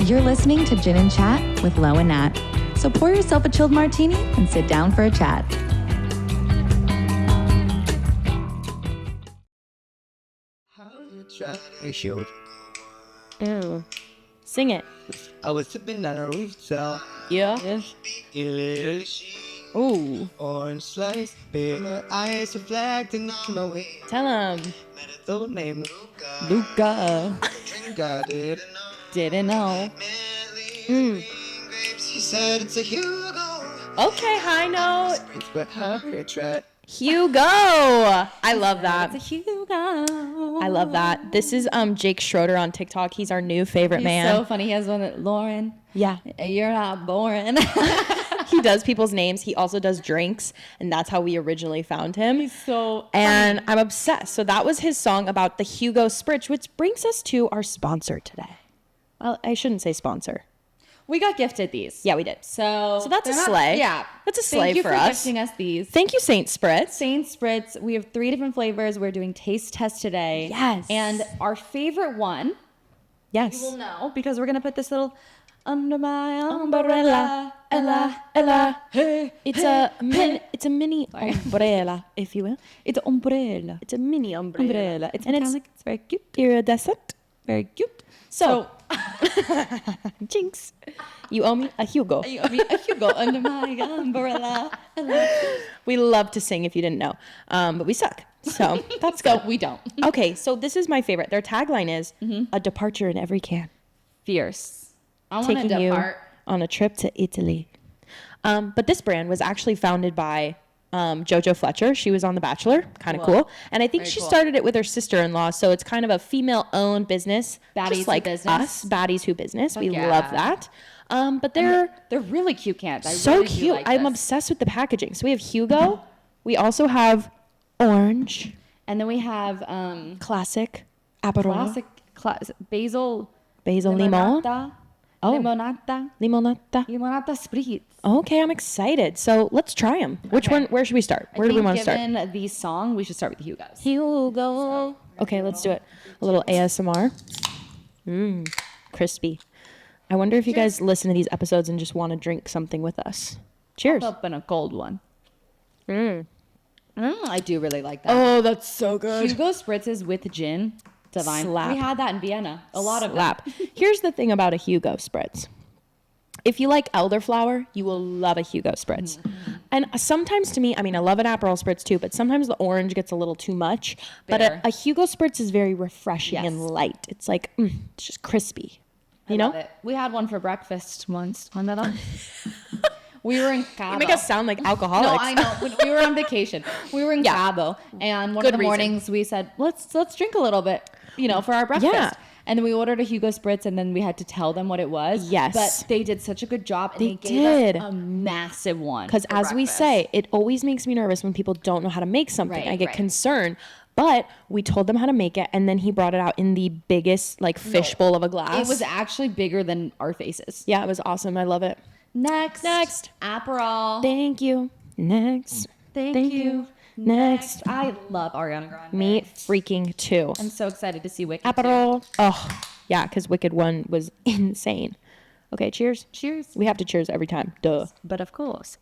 You're listening to Gin and Chat with Lo and Nat. So pour yourself a chilled martini and sit down for a chat. Ew. Sing it. I was sipping on a rooftop. Yeah. Ooh. Orange slice, big eyes reflecting on my way. Tell him. Little name Luca. got it. Didn't know. She said it's a Hugo. Okay, high note. But her track. Hugo. I love that. It's a Hugo. I love that. This is Jake Schroeder on TikTok. He's our new favorite He's man. so funny. He has one that, Lauren, Yeah. you're not boring. He does people's names. He also does drinks, and that's how we originally found him. He's so And I'm obsessed. So that was his song about the Hugo Spritz, which brings us to our sponsor today. Well, I shouldn't say sponsor. We got gifted these. Yeah, we did. So that's a they're not- sleigh. Yeah. That's a sleigh Thank you for for us. gifting us these. Thank you, Saint Spritz. Saint Spritz. We have 3 different flavors. We're doing taste test today. Yes. And our favorite one, Yes. you will know because we're going to put this little under my umbrella. Ella, Ella, hey. It's a mini umbrella, if you will. It's an umbrella. It's a mini umbrella. It's and metallic. It's very cute. iridescent. Very cute. So, jinx. You owe me a Hugo. You owe me a Hugo under my umbrella. We love to sing if you didn't know, but we suck. So that's So good. we don't. Okay, so this is my favorite. Their tagline is a departure in every can. Fierce. I want to Taking you depart. on a trip to Italy. But this brand was actually founded by JoJo Fletcher. She was on The Bachelor. Kind of cool. And I think Very she cool. started it with her sister-in-law. So it's kind of a female-owned business. Baddies just who like business. us. Baddies who business. We yeah. love that. But they're They're really cute cans. I so really do cute. like I'm this. obsessed with the packaging. So we have Hugo. We also have orange, And then we have classic, Aperol, classic basil limon. limonata. Oh. Limonata. Limonata spritz. Okay, I'm excited. So let's try them. Which Okay. one? Where should we start? Where do we want to start? Given the song, we should start with the Hugos. Hugo. Okay, let's do it. A little ASMR. Crispy. I wonder if you guys listen to these episodes and just want to drink something with us. Cheers. Up in a cold one. I do really like that. Oh, that's so good. Hugo spritzes with gin. Divine. Slap. We had that in Vienna. A lot of Slap. them. Here's the thing about a Hugo Spritz. If you like elderflower, you will love a Hugo Spritz. And sometimes to me, I mean, I love an Aperol Spritz too, but sometimes the orange gets a little too much. But Bitter. a Hugo Spritz is very refreshing Yes. and light. It's like, it's just crispy. You I know? love it. We had one for breakfast once. Remember that? We were in Cabo. You make us sound like alcoholics. No, I know. When we were on vacation. We were in Cabo, and one Good of the reason. mornings we said, let's drink a little bit, for our breakfast. Yeah. And then we ordered a Hugo Spritz, and then we had to tell them what it was. Yes. But they did such a good job, and They they gave did. us a massive one. Because for as we breakfast. say, it always makes me nervous when people don't know how to make something. Right, I get right. concerned. But we told them how to make it, and then he brought it out in the biggest fishbowl of a glass. It was actually bigger than our faces. Yeah, it was awesome. I love it. Next. Aperol. Thank you. Next. Thank you. Next. I love Ariana Grande. Me freaking too. I'm so excited to see Wicked. too. Aperol. Oh, yeah, because Wicked 1 was insane. Okay, cheers. Cheers. We have to cheers every time. Duh. But of course.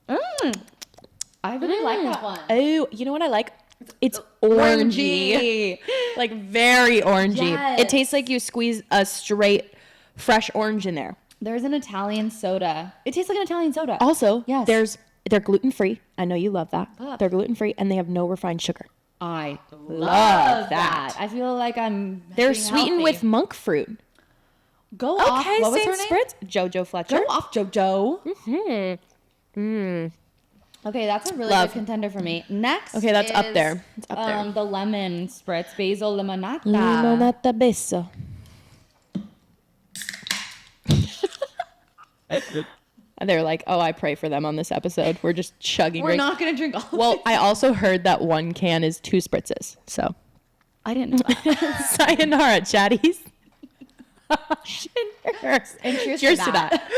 I really like that one. Oh, you know what I like? It's orangey. Like very orangey. Yes. It tastes like you squeeze a straight fresh orange in there. There's an Italian soda. It tastes like an Italian soda. Also, Yes. they're gluten-free. I know you love that. Love. They're gluten-free and they have no refined sugar. I love that. I feel like They're being sweetened healthy. with monk fruit. Go off. Okay, What was Saint her name? Spritz. JoJo Fletcher. Go off, JoJo. Okay, that's a really Love. good contender for me. Next. Okay, that's up is, there. It's up there. The lemon spritz, basil limonata. Limonata beso. And they're like, oh, I pray for them on this episode. We're just chugging. We're not gonna drink all. Well, I also heard that one can is 2 spritzes. So, I didn't know that. sayonara, chatties. Cheers. And cheers Cheers to to that.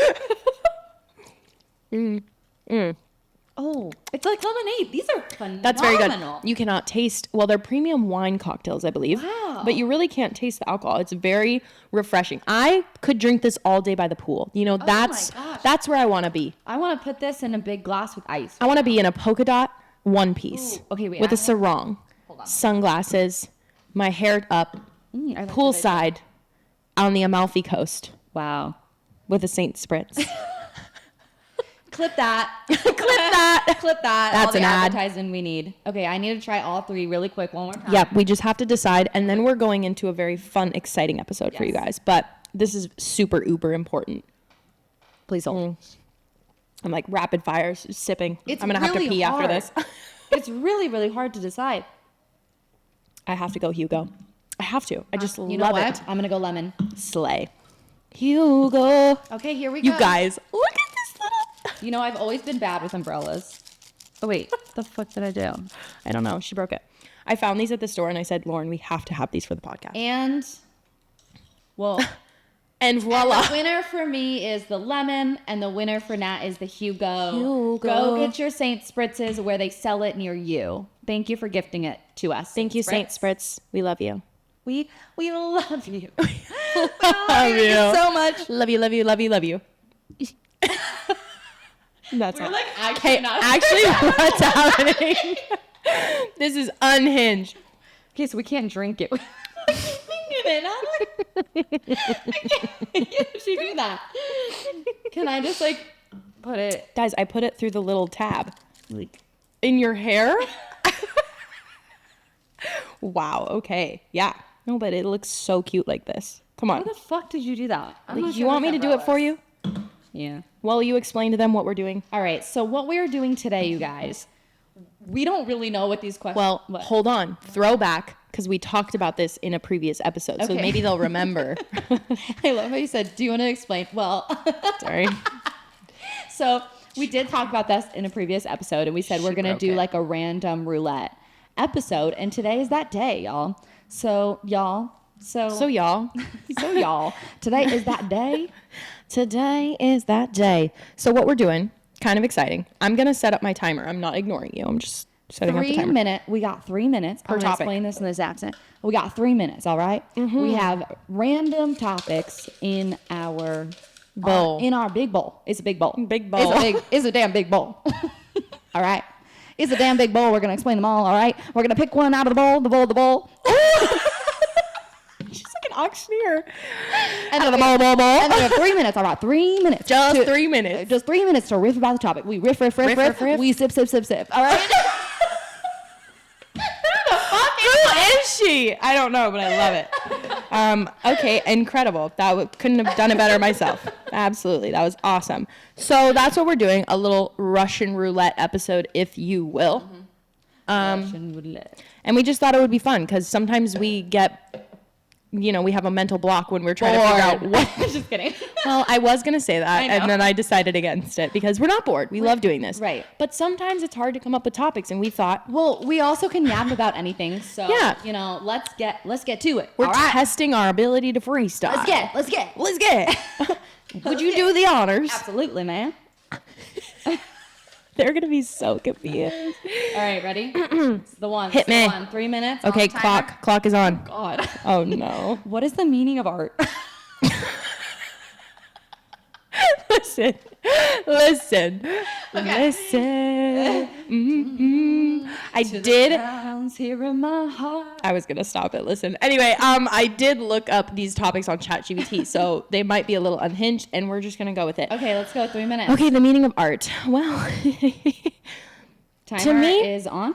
that. Oh, it's like lemonade. These are phenomenal. That's very good. You cannot taste, well, they're premium wine cocktails, I believe. Wow. But you really can't taste the alcohol. It's very refreshing. I could drink this all day by the pool. You know, that's where I want to be. I want to put this in a big glass with ice. I want to be in a polka dot one piece. Ooh, okay, wait. With a sarong, sunglasses, my hair up, I like poolside on the Amalfi Coast Wow. with a Saint Spritz. Clip that. Clip that. Clip that. That's all the an ad. advertising we need. Okay, I need to try all three really quick one more time. Yep, we just have to decide, and then we're going into a very fun, exciting episode for you guys. But this is super uber important. Please hold. I'm like rapid fire sipping. It's I'm gonna have to really pee after hard. this. It's really, really hard to decide. I have to go Hugo. I have to. I just You know love what? it. I'm gonna go lemon. Slay. Hugo. Okay, here we go. You guys, look at this little. You know, I've always been bad with umbrellas. Oh wait, what the fuck did I do? I don't know. She broke it. I found these at the store and I said, Lauren, we have to have these for the podcast. And well, And voila. the winner for me is the lemon, and the winner for Nat is the Hugo. Hugo. Go get your Saint Spritzes where they sell it near you. Thank you for gifting it to us. Thank you, Saint Spritz. We love you. We love you. Love you so much. Love you, love you, love you, love you. That's all. Like Okay, actually, what's happening? This is unhinged. Okay, so we can't drink it. She do that. Can I just like put it Guys, I put it through the little tab. Like, in your hair? Wow, okay. Yeah. No, but it looks so cute like this. Come on. How the fuck did you do that? You want me to do it for you? Yeah. While you explain to them what we're doing? All right. So what we are doing today, you guys, we don't really know what these questions. Well, what? hold on. Throwback, because we talked about this in a previous episode, so Okay. maybe they'll remember. I love how you said, "Do you want to explain?" Well, Sorry. so we did talk about this in a previous episode, and we said we're gonna broke do it. like a random roulette episode, and today is that day, y'all. So y'all. So y'all, So y'all, today is that day. today is that day. So what we're doing, kind of exciting. I'm going to set up my timer. I'm not ignoring you. I'm just setting up the 3 timer. minutes. We got 3 minutes. Per I'm gonna topic. explain this in this accent. We got 3 minutes. All right? We have random topics in our Bowl. in our big bowl. It's a big bowl. Big bowl. It's a damn big bowl. All right. It's a damn big bowl. We're gonna explain them all. All right. We're gonna pick one out of the bowl. The bowl. She's like an auctioneer. And Out of the then bowl. And we have 3 minutes. All right. 3 minutes. Just 3 minutes. Just 3 minutes to riff about the topic. We riff. riff. We sip. All right. Who is she? I don't know, but I love it. Okay, incredible. Couldn't have done it better myself. Absolutely, that was awesome. So that's what we're doing, a little Russian roulette episode, if you will. And we just thought it would be fun because sometimes we get, we have a mental block when we're trying to figure out what. Just kidding. Well, I was going to say that, I know. and then I decided against it because we're not bored. We love doing this. Right. But sometimes it's hard to come up with topics, and we thought, Well, we also can yap about anything. So Yeah. let's get to it. we're All right. testing our ability to freestyle. Let's get. Let's get. Would you do the honors? Absolutely, man. They're gonna be so confused. All right, ready? The one. Hit me. 3 minutes. Okay, on the timer. clock is on. God. Oh no. What is the meaning of art? Listen. Mm-hmm. I did. Sounds here in my heart. I was gonna stop it. Listen. Anyway, I did look up these topics on ChatGPT, so they might be a little unhinged, and we're just gonna go with it. Okay, let's go. 3 minutes. Okay, the meaning of art. Well, Timer to me- is on.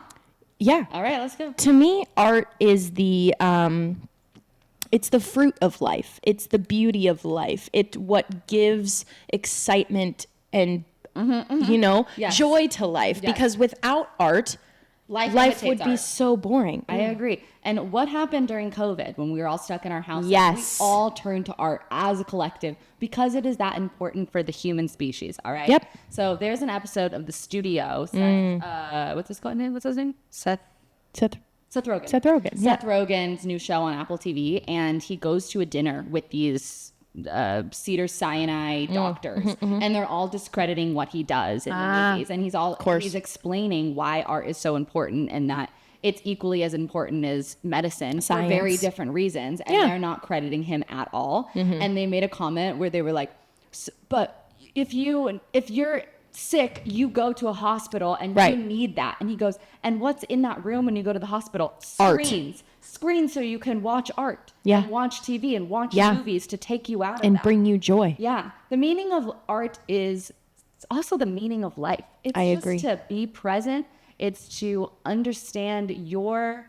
yeah. All right, let's go. To me, art is the it's the fruit of life. It's the beauty of life. It what gives excitement and Yes. joy to life. Yes. Because without art, life imitates would be art. so boring. I agree. And what happened during COVID when we were all stuck in our houses? Yes. We all turned to art as a collective because it is that important for the human species. All right. Yep. So there's an episode of The Studio. Seth, what's his name? What's his name? Seth Rogen. Seth Rogen. Yeah. Seth Rogen's new show on Apple TV, and he goes to a dinner with these cedar cyanide doctors, and they're all discrediting what he does in the movies. And he's explaining why art is so important and that it's equally as important as medicine for very different reasons. And they're not crediting him at all. And they made a comment where they were like, but if you're sick, you go to a hospital and you need that. And he goes, and what's in that room when you go to the hospital? Screens so you can watch art and watch TV and watch movies to take you out of and that. bring you joy. Yeah. The meaning of art is also the meaning of life. It's agree. To be present. It's to understand your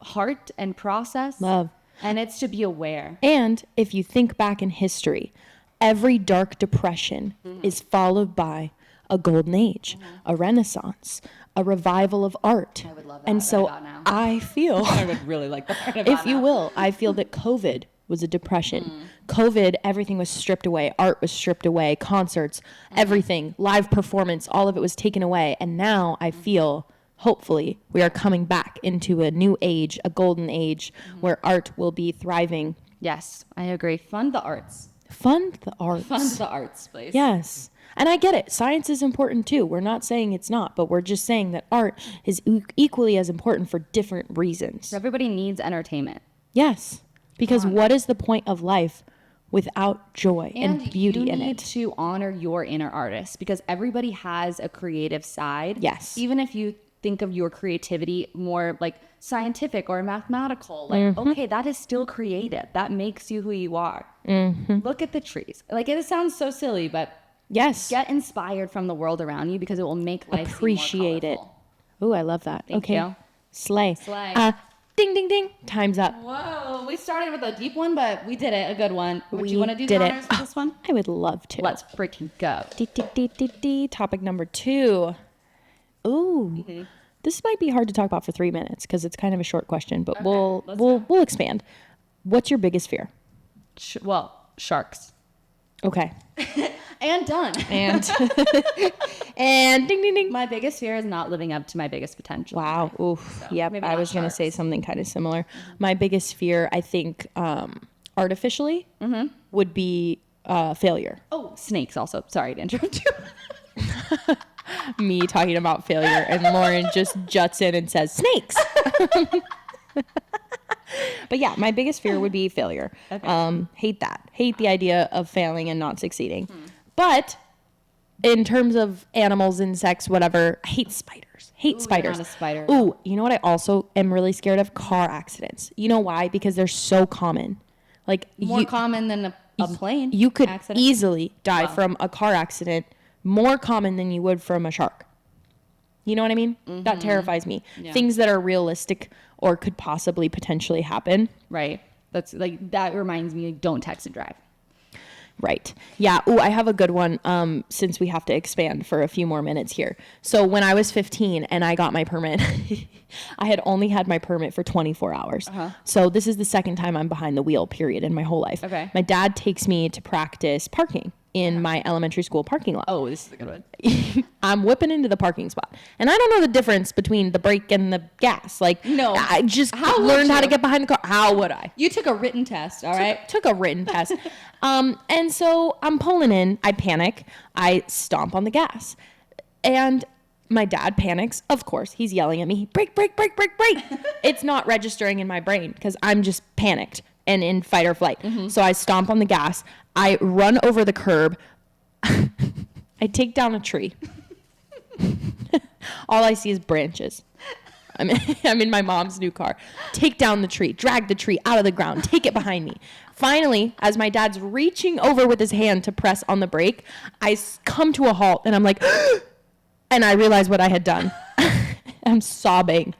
heart and process. Love. And it's to be aware. And if you think back in history, every dark depression is followed by a golden age, a renaissance, a revival of art. I would love that. And so I feel, I would really like that. if you will, I feel that COVID was a depression. COVID, everything was stripped away. Art was stripped away. Concerts, everything, live performance, all of it was taken away. And now I feel, hopefully, we are coming back into a new age, a golden age, where art will be thriving. Yes, I agree. Fund the arts. Fund the arts. Fund the arts, please. Yes. And I get it. Science is important too. We're not saying it's not, but we're just saying that art is equally as important for different reasons. Everybody needs entertainment. Yes. Because what is the point of life without joy and beauty in it? You need to honor your inner artist because everybody has a creative side. Yes. Even if you think of your creativity more like scientific or mathematical, like, okay, that is still creative. That makes you who you are. Look at the trees. Like, it sounds so silly, but yes. get inspired from the world around you because it will make life appreciate seem more it. colorful. Ooh, I love that. Thank okay. you. Slay. Slay. Ding, ding, ding. Time's up. Whoa, we started with a deep one, but we did it. A good one. Would you We want to do did the it. honors for this one? I would love to. Let's freaking go. Topic number 2. Ooh. This might be hard to talk about for 3 minutes because it's kind of a short question, but we'll expand. What's your biggest fear? Sharks. Okay. And done. And and ding ding ding. My biggest fear is not living up to my biggest potential. Wow. Oof. Yep. maybe I not was going to say sharks. something kind of similar. My biggest fear, I think, artificially would be failure. Oh, snakes also. Sorry to interrupt you. Me talking about failure, and Lauren just juts in and says snakes. But yeah, my biggest fear would be failure. Okay. Hate that. Hate the idea of failing and not succeeding. But in terms of animals, insects, whatever, I hate spiders. Hate spiders. You're not a spider. Ooh, you know what I also am really scared of? Car accidents. You know why? Because they're so common. Like More common than a plane. you could accident. easily die from a car accident, more common than you would from a shark. You know what I mean? That terrifies me. Yeah. Things that are realistic or could possibly potentially happen. Right. That's like, that reminds me, don't text and drive. Right. Yeah. Ooh, I have a good one since we have to expand for a few more minutes here. So when I was 15 and I got my permit, I had only had my permit for 24 hours. So this is the second time I'm behind the wheel, period, in my whole life. Okay. My dad takes me to practice parking in my elementary school parking lot. Oh, this is a good one. I'm whipping into the parking spot. And I don't know the difference between the brake and the gas. Like, No. I just How would learned how to you? get behind the car. How would I? You took a written test, all right? Took a written test. And so I'm pulling in. I panic. I stomp on the gas. And my dad panics. Of course, he's yelling at me, brake, brake, brake, brake, brake. It's not registering in my brain because I'm just panicked and in fight or flight. So I stomp on the gas. I run over the curb. I take down a tree. All I see is branches. I'm in my mom's new car. Take down the tree, drag the tree out of the ground, take it behind me. Finally, as my dad's reaching over with his hand to press on the brake, I come to a halt and I'm like, and I realize what I had done. I'm sobbing.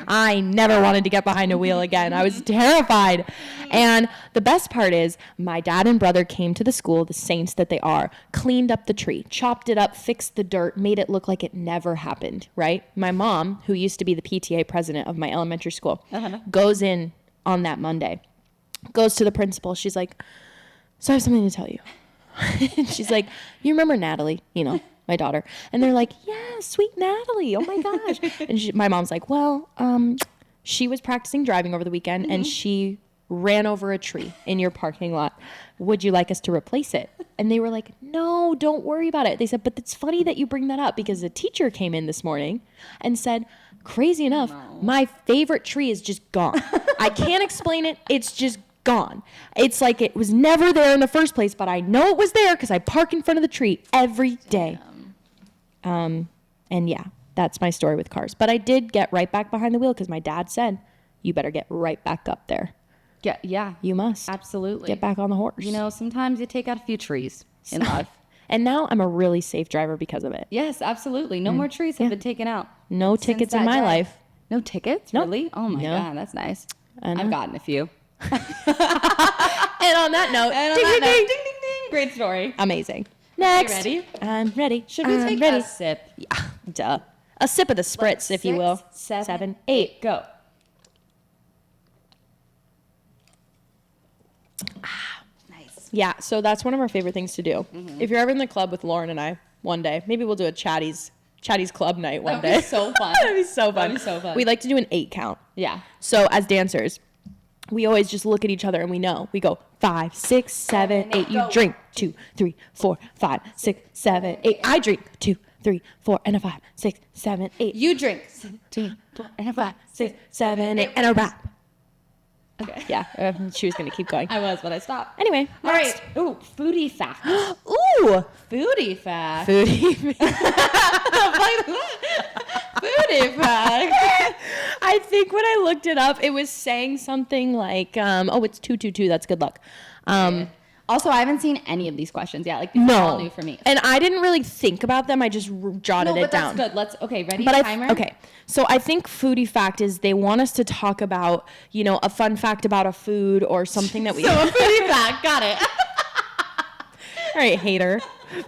I never wanted to get behind a wheel again. I was terrified. And the best part is my dad and brother came to the school, the saints that they are, cleaned up the tree, chopped it up, fixed the dirt, made it look like it never happened, right? My mom, who used to be the PTA president of my elementary school, goes in on that Monday, goes to the principal. She's like, so I have something to tell you. She's like, you remember Natalie, my daughter? And they're like, yeah, sweet Natalie. Oh my gosh. And my mom's like, well, she was practicing driving over the weekend and she ran over a tree in your parking lot. Would you like us to replace it? And they were like, no, don't worry about it. They said, but it's funny that you bring that up because a teacher came in this morning and said, crazy enough, my favorite tree is just gone. I can't explain it. It's just gone. It's like it was never there in the first place, but I know it was there because I park in front of the tree every day. And yeah, that's my story with cars. But I did get right back behind the wheel because my dad said, you better get right back up there. Yeah. You must. Absolutely. Get back on the horse. You know, sometimes you take out a few trees in life. And now I'm a really safe driver because of it. Yes, absolutely. No more trees have been taken out. No tickets in my life. No tickets? Nope. Really? Oh my No. God, that's nice. I've gotten a few. And on that note, ding, ding, ding. Great story. Amazing. Next. ready? I'm ready. Should we take ready. a sip? Yeah, duh. A sip of the spritz, if you will. 6, 7, 8. Go. Nice. Yeah, so that's one of our favorite things to do. If you're ever in the club with Lauren and I one day, maybe we'll do a Chatty's club night one day. That'd be so fun. That'd be so fun. That'd be so fun. We like to do an 8 count. Yeah. So as dancers, we always just look at each other and we know. We go 5, 6, 7, 8. You drink 2, 3, 4, 5, 6, 7, 8. I drink 2, 3, 4, and a 5, 6, 7, 8. You drink 2, 4, and a 5, 6, 7, 8, and a wrap. Okay. Yeah, she was gonna keep going. I was, but I stopped. Anyway, All right. Ooh, foodie fact. Ooh, Foodie fact. foodie. Foodie fact. I think when I looked it up, it was saying something like, it's 222. That's good luck. Also, I haven't seen any of these questions yet. Like, these are all new for me. And I didn't really think about them. I just jotted it down. That's good. Okay, ready? But Timer? okay. So I think foodie fact is they want us to talk about, a fun fact about a food or something that we. So a foodie fact. Got it. All right, hater.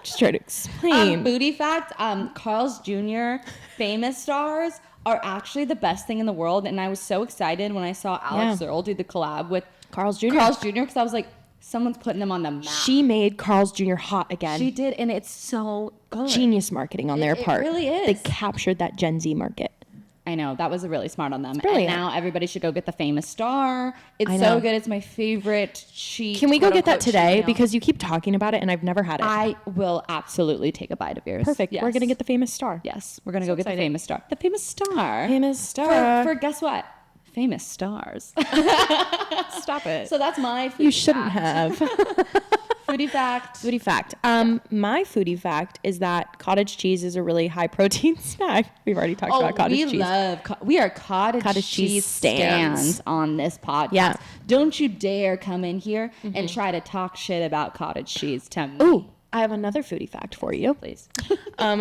Just try to explain. Booty fact, Carl's Jr. famous stars are actually the best thing in the world. And I was so excited when I saw Alex Earl do the collab with Carl's Jr. Because I was like, someone's putting him on the map. She made Carl's Jr. hot again. She did, and it's so good. Genius marketing on their part. It really is. They captured that Gen Z market. I know. That was really smart on them. Brilliant. And now everybody should go get the famous star. It's I so know. good. It's my favorite cheat. Can we go get that today? Cheat meal. Because you keep talking about it and I've never had it. I will absolutely take a bite of yours. Perfect. Yes. We're going to get the famous star. Yes. We're going to go get the famous star. The famous star. Famous star. For guess what? Famous stars. Stop it. So that's my foodie You shouldn't fact. have. Foodie fact. Foodie fact. My foodie fact is that cottage cheese is a really high protein snack. We've already talked about cottage cheese. We are cottage cheese stans on this podcast. Yeah. Don't you dare come in here and try to talk shit about cottage cheese to me. Ooh, I have another foodie fact for you. Please.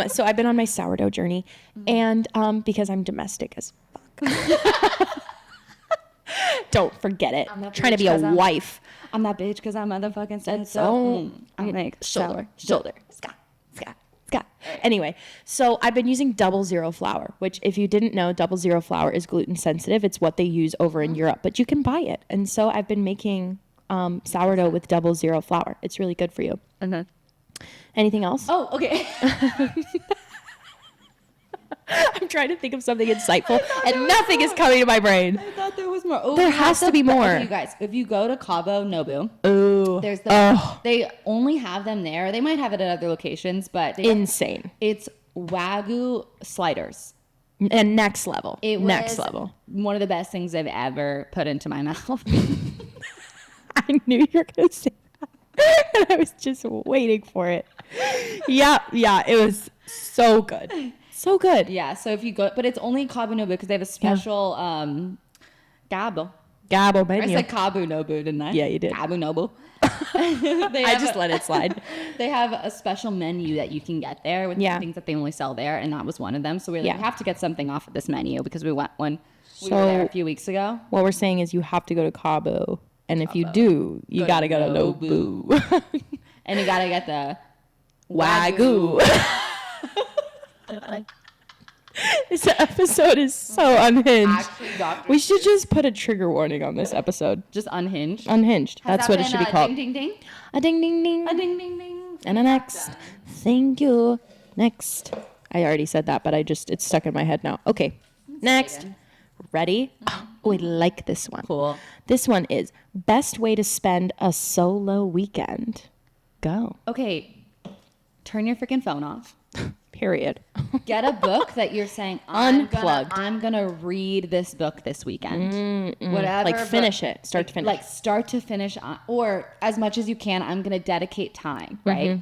So I've been on my sourdough journey, and because I'm domestic as fuck. Don't forget it. Trying to be a wife. I'm that bitch because I motherfucking said So, so. I'm like, shoulder. Ska. Anyway, so I've been using 00 flour, which if you didn't know, 00 flour is gluten sensitive. It's what they use over in Europe, but you can buy it. And so I've been making sourdough with 00 flour. It's really good for you. Anything else? Oh, okay. I'm trying to think of something insightful, and nothing is coming to my brain. I thought there was more. Oh, There has to be more. You guys, if you go to Cabo Nobu, Ooh, there's they only have them there. They might have it at other locations, but insane. It's Wagyu sliders. And next level. It was next level. one of the best things I've ever put into my mouth. I knew you were going to say that. And I was just waiting for it. Yeah, it was so good. So good. Yeah, so if you go, but it's only Cabo Nobu because they have a special Gabo menu. I said Cabo Nobu, didn't I? Yeah, you did. Cabo Nobu. I just let it slide. They have a special menu that you can get there with things that they only sell there, and that was one of them. So we were like, we have to get something off of this menu because we went when we were there a few weeks ago. What we're saying is you have to go to Cabo, and if you do, you got to go to Nobu. And you got to get the Wagyu. This episode is so unhinged. We should just put a trigger warning on this episode. Just unhinged. Unhinged. That's what it should be called. Ding, ding, ding. A ding, ding, ding. A ding, ding, ding. And a next. Thank you. Next. I already said that, but it's stuck in my head now. Okay. Next. Ready? Oh, I like this one. Cool. This one is best way to spend a solo weekend. Go. Okay, turn your freaking phone off. Period. Get a book that you're saying, Unplugged. I'm gonna read this book this weekend. Whatever. Like finish it, start to finish. Like start to finish, or as much as you can. I'm gonna dedicate time, right?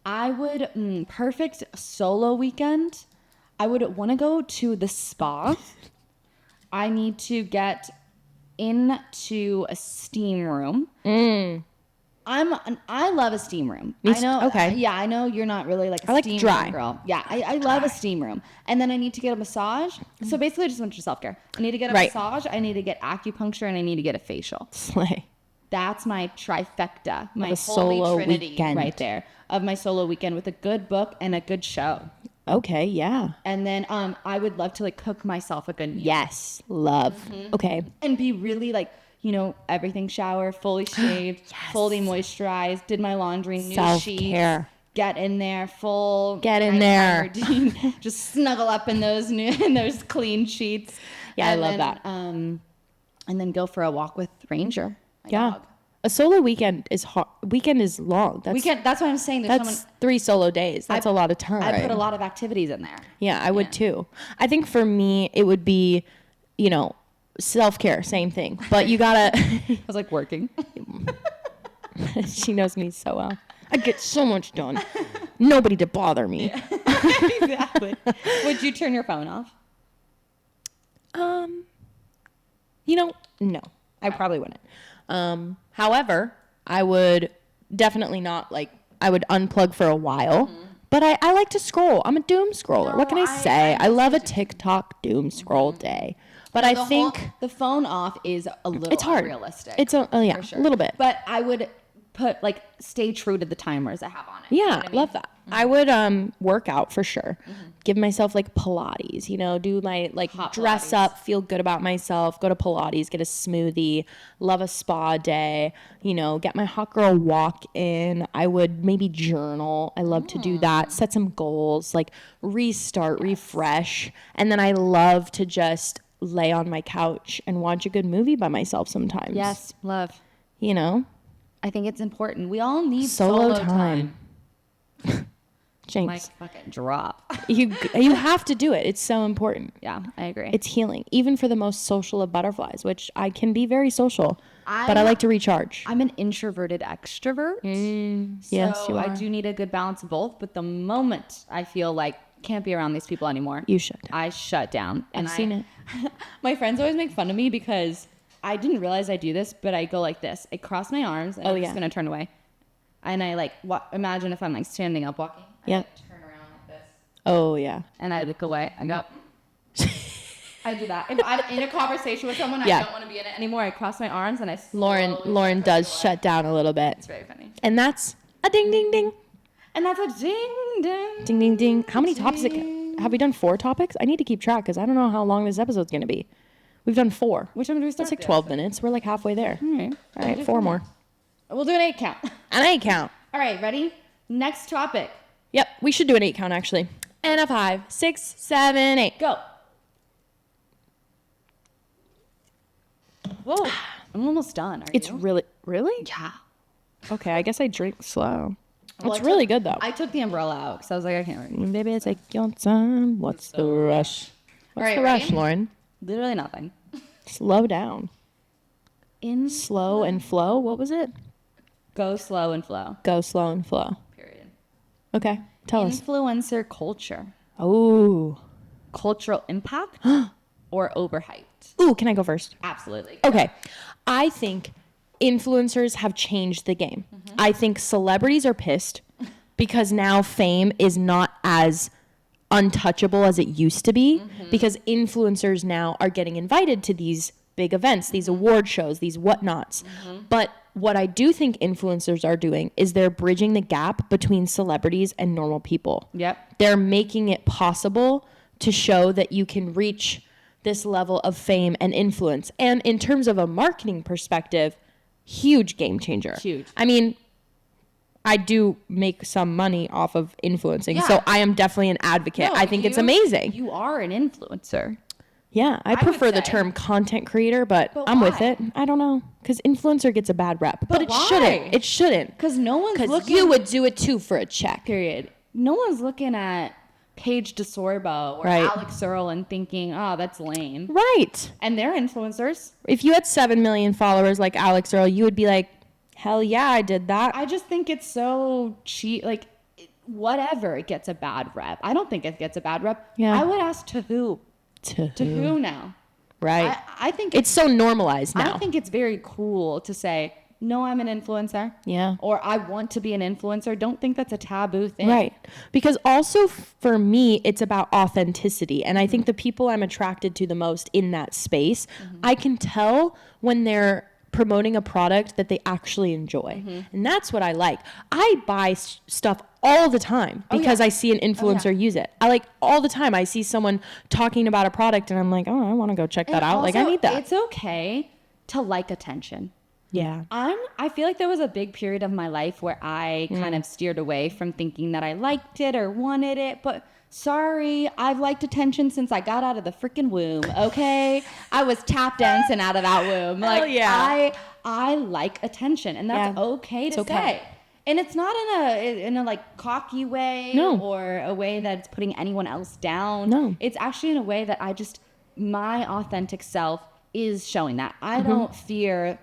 I would perfect solo weekend. I would want to go to the spa. I need to get into a steam room. I love a steam room. I know. Okay. Yeah, I know you're not really like a I like steam dry. room girl. Yeah, I love a steam room. And then I need to get a massage. So basically, I just went to self-care. I need to get a massage. I need to get acupuncture, and I need to get a facial. Slay. That's my trifecta, my a holy solo trinity weekend. right there of my solo weekend with a good book and a good show. Okay, yeah. And then I would love to like cook myself a good meal. Yes, love. Okay. And be really like, everything shower, fully shaved, fully moisturized, did my laundry, new Self-care. sheets, get in there, full. Get in there. Routine, just snuggle up in those clean sheets. Yeah, and I love then, that. And then go for a walk with Ranger. My Yeah. dog. A solo weekend is hard. Weekend is long. That's what I'm saying. That's 3 solo days. That's a lot of time. I put a lot of activities in there. Yeah, I would too. I think for me, it would be, self-care, same thing. But you gotta. I was like working. She knows me so well. I get so much done. Nobody to bother me. Yeah. Exactly. Would you turn your phone off? No, I probably wouldn't. However, I would definitely not I would unplug for a while. But I like to scroll. I'm a doom scroller. What can I say? I love a TikTok doom scroll day. But I think the phone off is a little it's hard. unrealistic. It's a little bit. But I would put stay true to the timers I have on it. Yeah, You know what I mean? love that. I would work out for sure. Give myself Pilates, do my Hot dress Pilates. up, feel good about myself, go to Pilates, get a smoothie, love a spa day, get my hot girl walk in. I would maybe journal. I love to do that. Set some goals, restart, refresh. And then I love to just lay on my couch and watch a good movie by myself sometimes. Yes, love. I think it's important. We all need Solo solo time. Like Jinx. fucking drop. You have to do it. It's so important. Yeah, I agree. It's healing, even for the most social of butterflies, which I can be very social, but I like to recharge. I'm an introverted extrovert. Yes, you I are. do need a good balance of both. But the moment I feel can't be around these people anymore, You should. I shut down. I've seen it. My friends always make fun of me because I didn't realize I do this, but I go like this. I cross my arms and I'm just going to turn away. And I imagine if I'm standing up walking. Yeah. I turn around like this. Oh, yeah. And I look away. I go. I do that. If I'm in a conversation with someone, Yeah. I don't want to be in it anymore. I cross my arms and I Lauren does shut down a little bit. It's very funny. And that's a ding, ding, ding. And that's a ding, ding. Ding, ding, ding. How many topics? Have we done 4 topics? I need to keep track because I don't know how long this episode's going to be. We've done 4. Which one do we start? That's 12 minutes. We're halfway there. All All right, 4 more. We'll do an 8 count. An 8 count. All right, ready? Next topic. Yep, we should do an 8 count actually. And a 5, 6, 7, 8. Go. Whoa. I'm almost done. Are It's you? really? Yeah. Okay, I guess I drink slow. Well, It's really good though. I took the umbrella out because I was like, I can't read. Baby, it's your time. What's the rush? What's right, the rush, ready? Lauren? Literally nothing. Slow down. In Slow and flow. What was it? go slow and flow. Go slow and flow. Period. Okay, tell us. Influencer culture. Oh. Cultural impact or overhyped? Ooh, can I go first? Absolutely. Okay. I think influencers have changed the game. I think celebrities are pissed because now fame is not as untouchable as it used to be because influencers now are getting invited to these big events, these award shows, these whatnots. But what I do think influencers are doing is they're bridging the gap between celebrities and normal people. Yep. They're making it possible to show that you can reach this level of fame and influence. And in terms of a marketing perspective, huge game changer. Huge. I mean, I do make some money off of influencing, Yeah. so I am definitely an advocate. No, I think it's amazing. You are an influencer. Yeah, I prefer the term content creator, but I'm with it. I don't know, because influencer gets a bad rep, but it shouldn't. It shouldn't. Because no one's looking. You would do it too for a check. Period. No one's looking at Paige DeSorbo or Alex Earl and thinking, oh, that's lame. Right. And they're influencers. If you had 7 million followers like Alex Earl, you would be like, hell yeah, I did that. I just think it's so cheap. Like, whatever, it gets a bad rep. I don't think it gets a bad rep. Yeah. I would ask to who. To who now? Right. I think it's so normalized now. I think it's very cool to say, no, I'm an influencer. Yeah. Or I want to be an influencer. Don't think that's a taboo thing. Right. Because also for me, it's about authenticity. And I think the people I'm attracted to the most in that space, I can tell when they're promoting a product that they actually enjoy. And that's what I like. I buy stuff all the time because I see an influencer use it. I like all the time. I see someone talking about a product and I'm like, oh, I want to go check that out. Also, like, I need that. It's okay to like attention. Yeah. I feel like there was a big period of my life where I kind of steered away from thinking that I liked it or wanted it, but sorry, I've liked attention since I got out of the freaking womb, okay? I was tap dancing out of that womb. Like, I like attention, and that's okay to say. And it's not in a like cocky way or a way that's putting anyone else down. No. It's actually in a way that my authentic self is showing that. I don't fear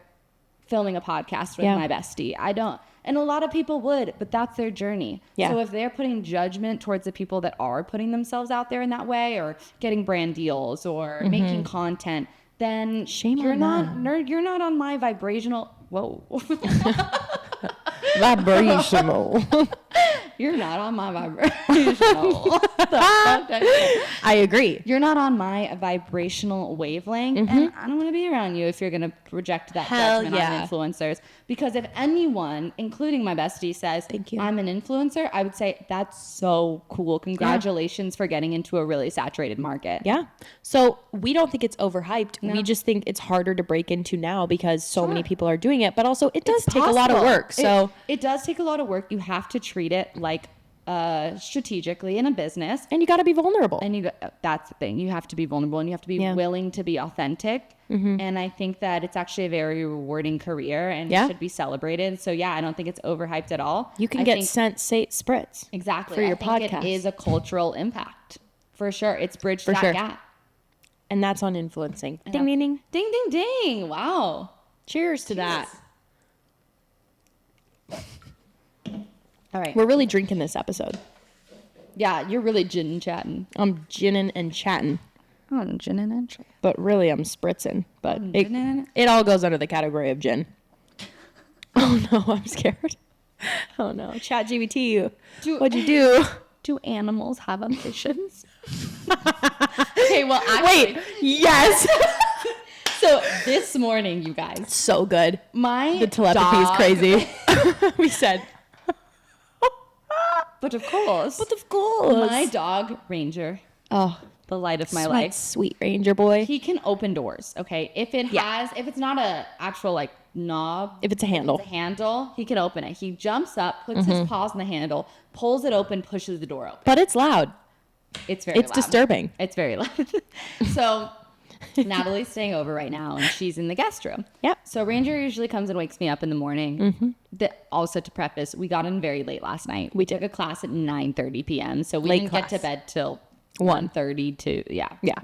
filming a podcast with my bestie. I don't. And a lot of people would, but that's their journey. Yeah. So if they're putting judgment towards the people that are putting themselves out there in that way or getting brand deals or making content, then you're not on my vibrational. Whoa. Vibrational. You're not on my vibrational. I agree. You're not on my vibrational wavelength, and I don't want to be around you if you're going to project that judgment on influencers. Because if anyone, including my bestie, says, "Thank you, I'm an influencer," I would say, that's so cool. Congratulations for getting into a really saturated market. Yeah. So we don't think it's overhyped. No. We just think it's harder to break into now because so many people are doing it. But also, it does take a lot of work. So it does take a lot of work. You have to treat it like strategically in a business, and you got to be vulnerable. And that's the thing. You have to be vulnerable, and you have to be willing to be authentic. And I think that it's actually a very rewarding career, and it should be celebrated. So I don't think it's overhyped at all. You can get sent spritz exactly for your podcast. It is a cultural impact for sure. It's bridged that gap, and that's on influencing. Ding ding ding ding ding ding! Wow! Cheers to that. All right. We're really drinking this episode. Yeah, you're really gin-chatting. I'm ginning and chatting. Oh, I'm ginning and chatting. But really, I'm spritzing. But it all goes under the category of gin. Oh, no, I'm scared. Oh, no. ChatGPT, what'd you do? Do animals have ambitions? Okay, well, actually. Wait, yes. So this morning, you guys. So good. The telepathy is crazy. We said. But of course. My dog, Ranger. Oh, the light of my life. Sweet Ranger boy. He can open doors, okay? If it's not a actual like knob. If it's a handle. He can open it. He jumps up, puts his paws on the handle, pulls it open, pushes the door open. But it's loud. It's very loud. It's disturbing. It's very loud. So Natalie's staying over right now, and she's in the guest room. Yep. So Ranger usually comes and wakes me up in the morning. Also, to preface, we got in very late last night. We took a class at 9:30 p.m., so we didn't get to bed till 1:30 to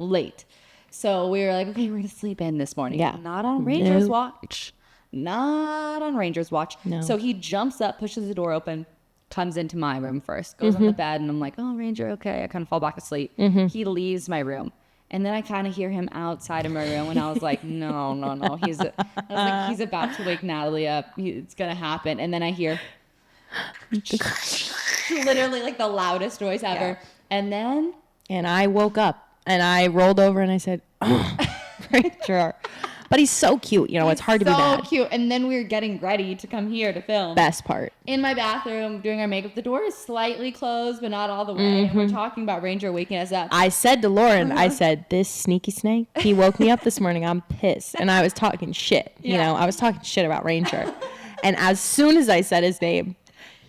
late. So we were like, okay, we're gonna sleep in this morning. Yeah. Not on Ranger's watch. Not on Ranger's watch. No. So he jumps up, pushes the door open, comes into my room first, goes on the bed, and I'm like, oh, Ranger, okay. I kind of fall back asleep. He leaves my room. And then I kind of hear him outside of my room, and I was like, no. He's about to wake Natalie up. It's going to happen. And then I hear literally like the loudest voice ever. Yeah. And I woke up, and I rolled over, and I said, oh, Ranger. But he's so cute. It's hard to be bad. So cute. And then we were getting ready to come here to film. Best part. In my bathroom, doing our makeup. The door is slightly closed, but not all the way. And we're talking about Ranger waking us up. I said to Lauren, I said, this sneaky snake, he woke me up this morning. I'm pissed. And I was talking shit. I was talking shit about Ranger. And as soon as I said his name,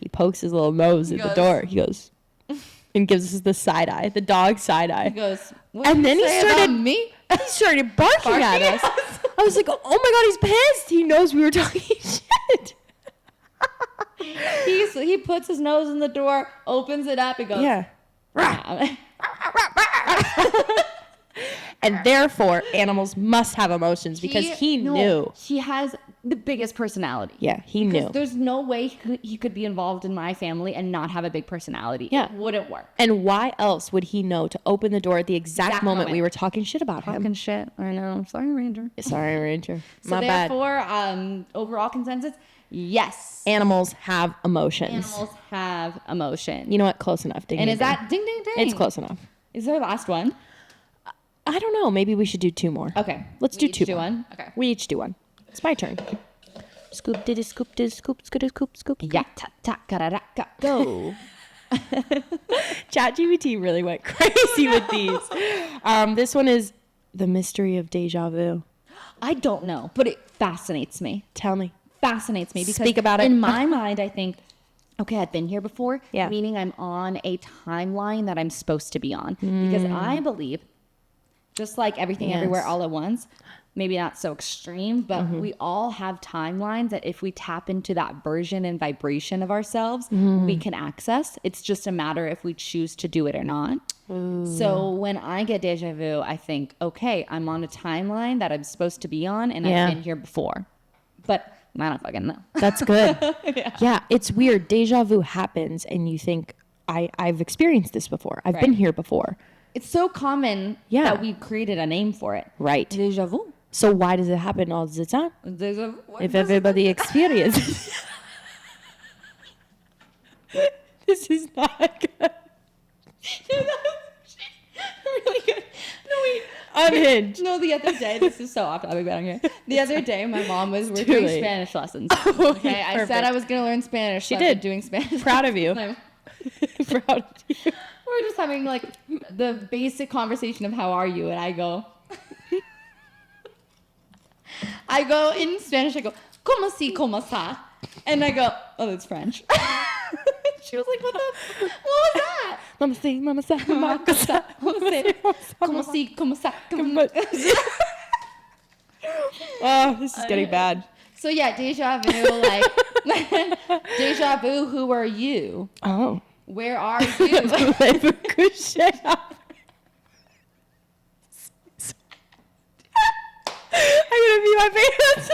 he pokes his little nose at the door. He goes, and gives us the side eye, the dog side eye. He goes, what and then he started me. He started barking at us. I was like, oh my God, he's pissed. He knows we were talking shit. He puts his nose in the door, opens it up, and goes, Yeah. "Rah." And therefore, animals must have emotions because he knew. He has the biggest personality. Yeah, he knew. There's no way he could be involved in my family and not have a big personality. Yeah. It wouldn't work. And why else would he know to open the door at the exact moment we were talking shit about him? Talking shit. I know. Sorry, Ranger. Sorry, Ranger. So My bad. therefore, overall consensus, yes. Animals have emotions. Animals have emotion. You know what? Close enough. Ding, and ding, is that ding, ding, ding? It's close enough. Is there a last one? I don't know. Maybe we should do 2 more. Okay. Let's do each 2 do more. one? Okay. We each do one. It's my turn. Scoop, diddy, scoop, diddy, scoop, scoop, scoop, scoop. Yeah. Ta, ta, ka, go. ChatGPT really went crazy with these. This one is The Mystery of Deja Vu. I don't know, but it fascinates me. Tell me. Fascinates me because Speak about it. In my mind, I think, okay, I've been here before, Yeah. meaning I'm on a timeline that I'm supposed to be on. Because I believe, just like everything everywhere all at once, maybe not so extreme, but we all have timelines that if we tap into that version and vibration of ourselves, we can access. It's just a matter if we choose to do it or not. So when I get deja vu, I think, okay, I'm on a timeline that I'm supposed to be on and I've been here before. But I don't fucking know. That's good. Yeah, it's weird. Deja vu happens and you think, I've experienced this before. I've been here before. It's so common that we've created a name for it. Right. Deja vu. So why does it happen all the time? Deja vu. If everybody experiences. This is not good. Really good. No, wait. Unhinged. No, the other day, this is so off topic, but I'm here. The other day, my mom we're too doing late. Spanish lessons. Okay, I Perfect. said I was going to learn Spanish. She so I've been did. doing Spanish. Proud of you. I'm- Proud of you. We're just having like the basic conversation of how are you, and I go in Spanish. I go, "Como si, como sa," and I go, "Oh, that's French." She was like, "What was that?" Mama say, mama say, mama say. Como si, como sa. Oh, this is getting bad. So yeah, deja vu, like deja vu. Who are you? Oh. Where are you? I'm gonna pee my pants.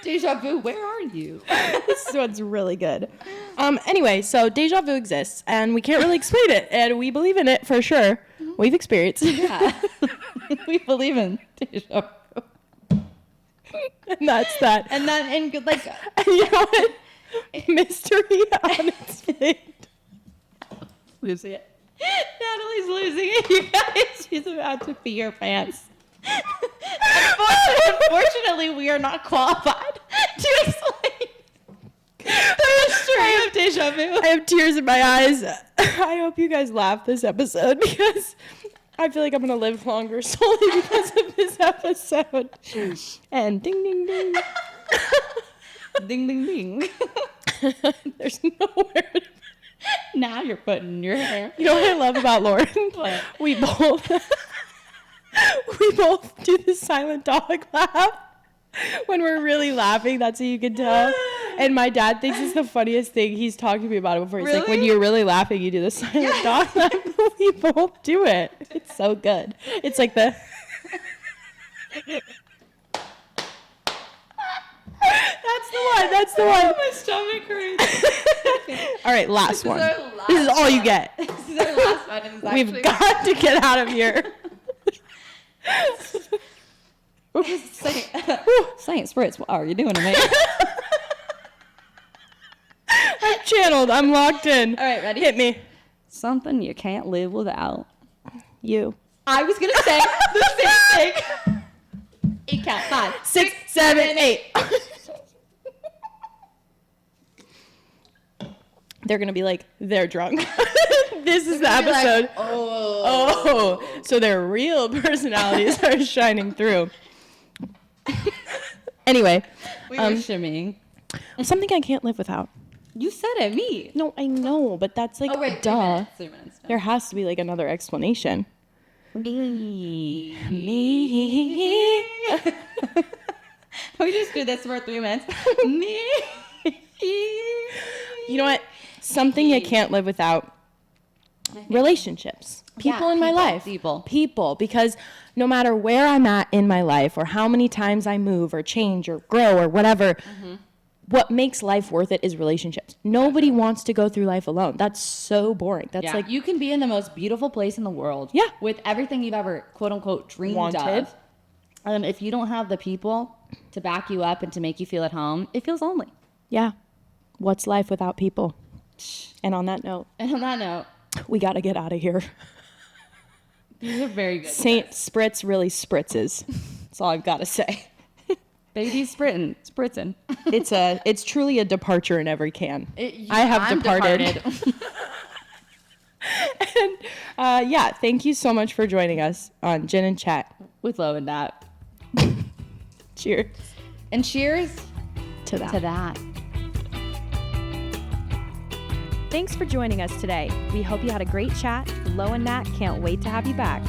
Deja vu, where are you? This one's really good. Anyway, so deja vu exists, and we can't really explain it, and we believe in it for sure. We've experienced. Yeah, we believe in deja vu. And that's that. And then, and like, You know what? Mystery on its face. losing it. Natalie's losing it, you guys. She's about to pee her pants. Unfortunately, we are not qualified to explain the mystery of deja vu. I have tears in my eyes. I hope you guys laugh this episode because I feel like I'm going to live longer solely because of this episode. And ding, ding, ding. Ding, ding, ding. There's nowhere to... Now you're putting your hair. You know what I love about Lauren? What? We both do the silent dog laugh. When we're really laughing, that's how you can tell. And my dad thinks it's the funniest thing. He's talked to me about it before. He's like, when Really? you're really laughing, you do the silent dog laugh. We both do it. It's so good. It's like the... That's the one. My stomach hurts. All right, last one. our last This is all you one. get. This is our last one. And it's We've actually got to get out of here. Saint Spritz, what are you doing to me? I'm channeled. I'm locked in. All right, ready? Hit me. Something you can't live without. You. I was gonna say the same thing. 8 count. 5, 6, 7, 8. They're going to be like, they're drunk. This is the episode. Like, oh. So their real personalities are shining through. Anyway. We were shimmying. Something I can't live without. You said it, me. No, I know, but that's like, Oh, wait. duh. 3 minutes. There has to be like another explanation. Me. Me. We just do this for 3 minutes. Me. You know what? Something you can't live without. Relationships. People in my life. People. Because no matter where I'm at in my life or how many times I move or change or grow or whatever, what makes life worth it is relationships. Nobody wants to go through life alone. That's so boring. That's like, you can be in the most beautiful place in the world. Yeah. With everything you've ever, quote unquote, dreamed of. If you don't have the people to back you up and to make you feel at home, it feels lonely. yeah. What's life without people? And on that note, we got to get out of here. These are very good. Saint Spritz really spritzes. That's all I've got to say. Baby spritzin. It's truly a departure in every can. I'm departed. And thank you so much for joining us on Gin and Chat With Lo and Nat. Cheers. And cheers To that. to that. Thanks for joining us today. We hope you had a great chat. Lo and Nat can't wait to have you back.